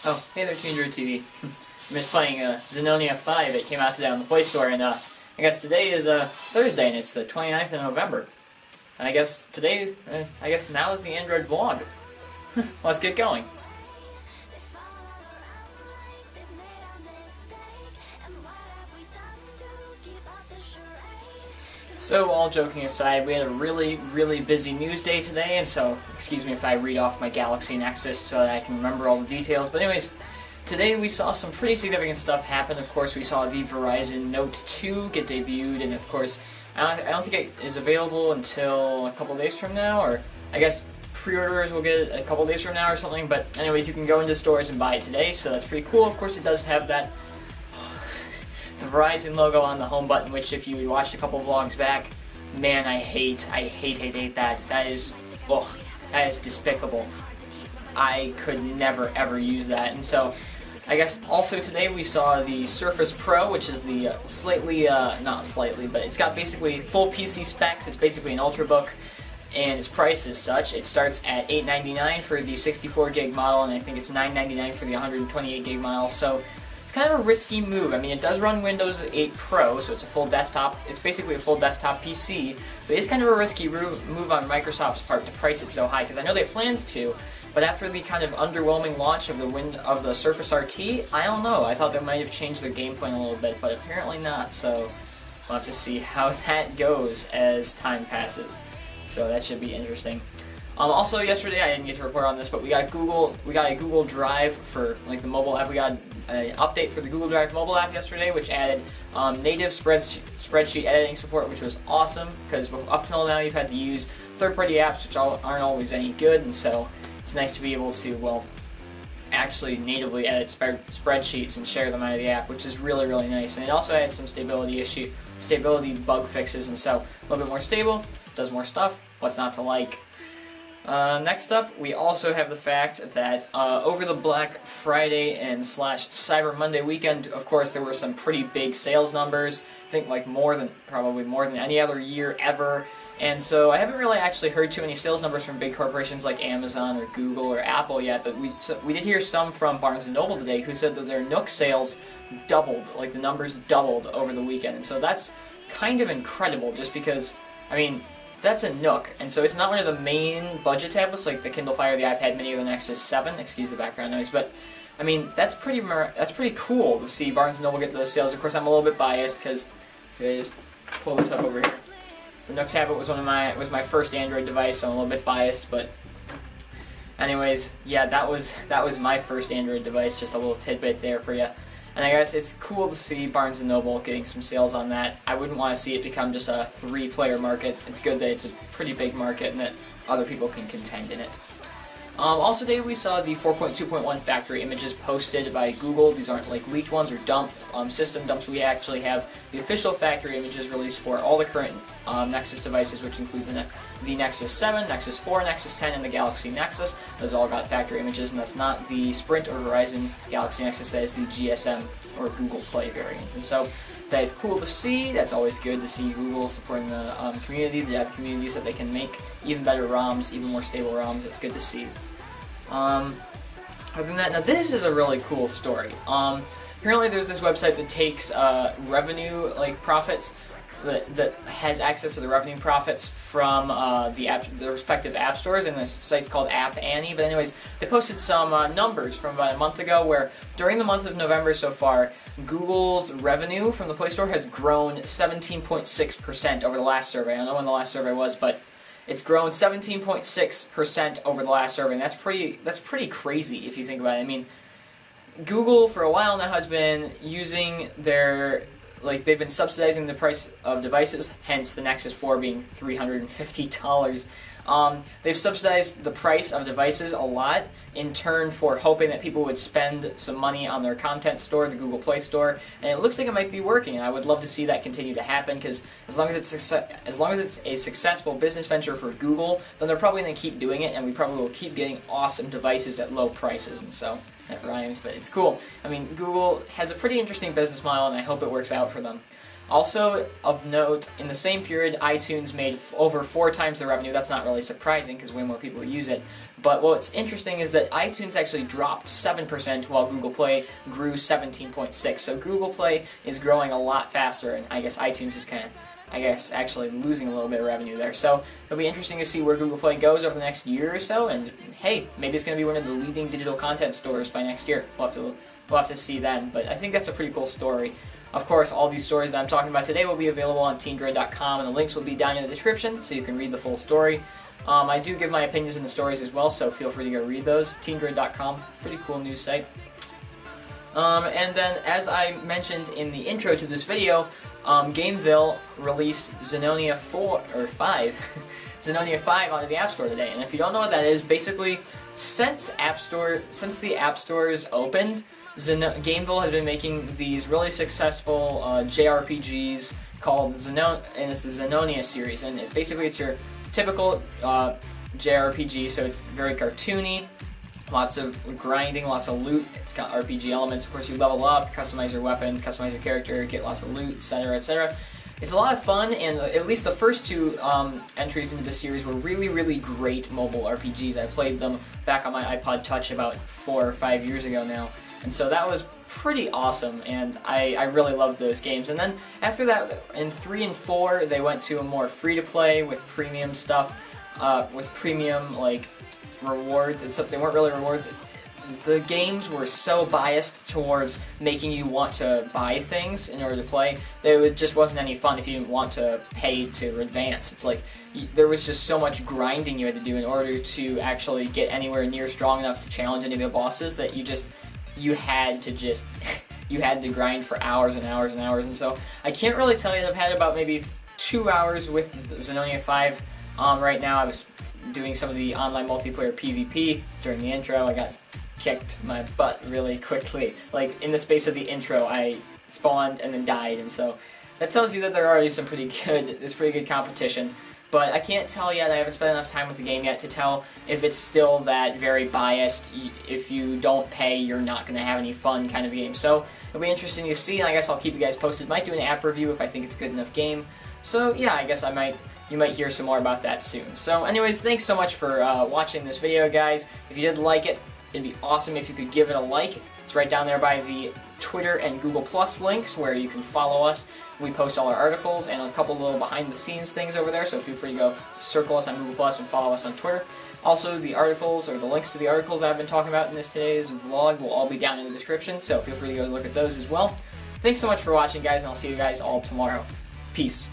Oh, hey there, Teen Druid TV. I missed playing Zenonia 5. It came out today on the Play Store, and I guess today is Thursday, and it's the 29th of November. And I guess today, I guess now is the Android vlog. Let's get going. So, all joking aside, we had a really busy news day today, and so, excuse me if I read off my Galaxy Nexus so that I can remember all the details. But anyways, today we saw some pretty significant stuff happen. Of course, we saw the Verizon Note 2 get debuted, and of course, I don't think it is available until a couple days from now, or I guess pre-orders will get it a couple days from now or something. But anyways, you can go into stores and buy it today, so that's pretty cool. Of course, it does have that the Verizon logo on the home button, which if you watched a couple vlogs back, man, I hate that. That is, ugh, that is despicable. I could never ever use that. And so, I guess also today we saw the Surface Pro, which is the not slightly, but it's got basically full PC specs. It's basically an Ultrabook, and its price is such. It starts at $899 for the 64 gig model, and I think it's $999 for the 128 gig model. So it's kind of a risky move. I mean, it does run Windows 8 Pro, so it's a full desktop. It's basically a full desktop PC, but it's kind of a risky move on Microsoft's part to price it so high, because I know they planned to, but after the kind of underwhelming launch of the Surface RT, I don't know. I thought they might have changed their game plan a little bit, but apparently not. So we'll have to see how that goes as time passes. So that should be interesting. Also, yesterday I didn't get to report on this, but we got a Google Drive for like the mobile app. We got an update for the Google Drive mobile app yesterday, which added native spreadsheet editing support, which was awesome. Because up till now you've had to use third-party apps, which aren't always any good, and so it's nice to be able to, well, actually natively edit spreadsheets and share them out of the app, which is really nice. And it also had some stability bug fixes, and so a little bit more stable, does more stuff. What's not to like? Next up, we also have the fact that over the Black Friday and / Cyber Monday weekend, of course, there were some pretty big sales numbers. I think like probably more than any other year ever. And so I haven't really actually heard too many sales numbers from big corporations like Amazon or Google or Apple yet, but we did hear some from Barnes & Noble today, who said that their Nook sales doubled, like the numbers doubled over the weekend. And so that's kind of incredible, just because, I mean, that's a Nook, and so it's not one of the main budget tablets like the Kindle Fire, the iPad Mini, or the Nexus 7. Excuse the background noise, but I mean that's pretty cool to see Barnes & Noble get those sales. Of course, I'm a little bit biased because if I just pull this up over here, the Nook tablet was my first Android device, so I'm a little bit biased. But anyways, yeah, that was my first Android device. Just a little tidbit there for you. And I guess it's cool to see Barnes & Noble getting some sales on that. I wouldn't want to see it become just a 3-player market. It's good that it's a pretty big market and that other people can contend in it. Also today we saw the 4.2.1 factory images posted by Google. These aren't like leaked ones or system dumps. We actually have the official factory images released for all the current Nexus devices, which include the Nexus 7, Nexus 4, Nexus 10, and the Galaxy Nexus. Those all got factory images, and that's not the Sprint or Verizon Galaxy Nexus. That is the GSM or Google Play variant. And so that is cool to see. That's always good to see Google supporting the community, the dev communities, that they can make even better ROMs, even more stable ROMs. It's good to see. Other than that, now this is a really cool story. Apparently there's this website that takes revenue, like profits, that has access to the revenue profits from the respective app stores, and the site's called App Annie. But anyways, they posted some numbers from about a month ago, where during the month of November so far, Google's revenue from the Play Store has grown 17.6% over the last survey. I don't know when the last survey was, but it's grown 17.6% over the last survey, and that's pretty crazy if you think about it. I mean, Google for a while now has been using they've been subsidizing the price of devices, hence the Nexus 4 being $350. They've subsidized the price of devices a lot in turn for hoping that people would spend some money on their content store, the Google Play Store, and it looks like it might be working. And I would love to see that continue to happen, because as long as it's a successful business venture for Google, then they're probably going to keep doing it, and we probably will keep getting awesome devices at low prices. And so that rhymes, but it's cool. I mean, Google has a pretty interesting business model, and I hope it works out for them. Also, of note, in the same period, iTunes made over 4 times the revenue. That's not really surprising because way more people use it. But what's interesting is that iTunes actually dropped 7% while Google Play grew 17.6%. So Google Play is growing a lot faster, and I guess iTunes is kind of, actually losing a little bit of revenue there. So it'll be interesting to see where Google Play goes over the next year or so, and hey, maybe it's going to be one of the leading digital content stores by next year. We'll have to see then, but I think that's a pretty cool story. Of course, all these stories that I'm talking about today will be available on teamdroid.com, and the links will be down in the description so you can read the full story. I do give my opinions in the stories as well, so feel free to go read those. teamdroid.com, pretty cool news site. And then, as I mentioned in the intro to this video, Gameville released Zenonia 5 Zenonia 5 onto the App Store today. And if you don't know what that is, basically, since the App Stores opened, Gameville has been making these really successful JRPGs called and it's the Zenonia series. And basically, it's your typical JRPG, so it's very cartoony. Lots of grinding, lots of loot. It's got RPG elements. Of course, you level up, customize your weapons, customize your character, get lots of loot, etc., etc. It's a lot of fun, and at least the first 2 entries into the series were really, really great mobile RPGs. I played them back on my iPod Touch about 4 or 5 years ago now, and so that was pretty awesome, and I really loved those games. And then after that, in 3 and 4, they went to a more free-to-play with premium stuff, with premium, like, rewards, except they weren't really rewards. The games were so biased towards making you want to buy things in order to play that it just wasn't any fun if you didn't want to pay to advance. It's like there was just so much grinding you had to do in order to actually get anywhere near strong enough to challenge any of the bosses that you had to grind for hours and hours and hours. And so I can't really tell you. I've had about maybe 2 hours with Zenonia 5 right now. I was doing some of the online multiplayer PvP during the intro. I got kicked my butt really quickly. Like, in the space of the intro, I spawned and then died, and so that tells you that there's already pretty good competition. But I can't tell yet. I haven't spent enough time with the game yet to tell if it's still that very biased. If you don't pay, you're not going to have any fun kind of game. So it'll be interesting to see, and I guess I'll keep you guys posted. Might do an app review if I think it's a good enough game. So yeah, I guess you might hear some more about that soon. So anyways, thanks so much for watching this video, guys. If you did like it, it'd be awesome if you could give it a like. It's right down there by the Twitter and Google Plus links where you can follow us. We post all our articles and a couple little behind-the-scenes things over there, so feel free to go circle us on Google Plus and follow us on Twitter. Also, the articles, or the links to the articles that I've been talking about in today's vlog will all be down in the description, so feel free to go look at those as well. Thanks so much for watching, guys, and I'll see you guys all tomorrow. Peace.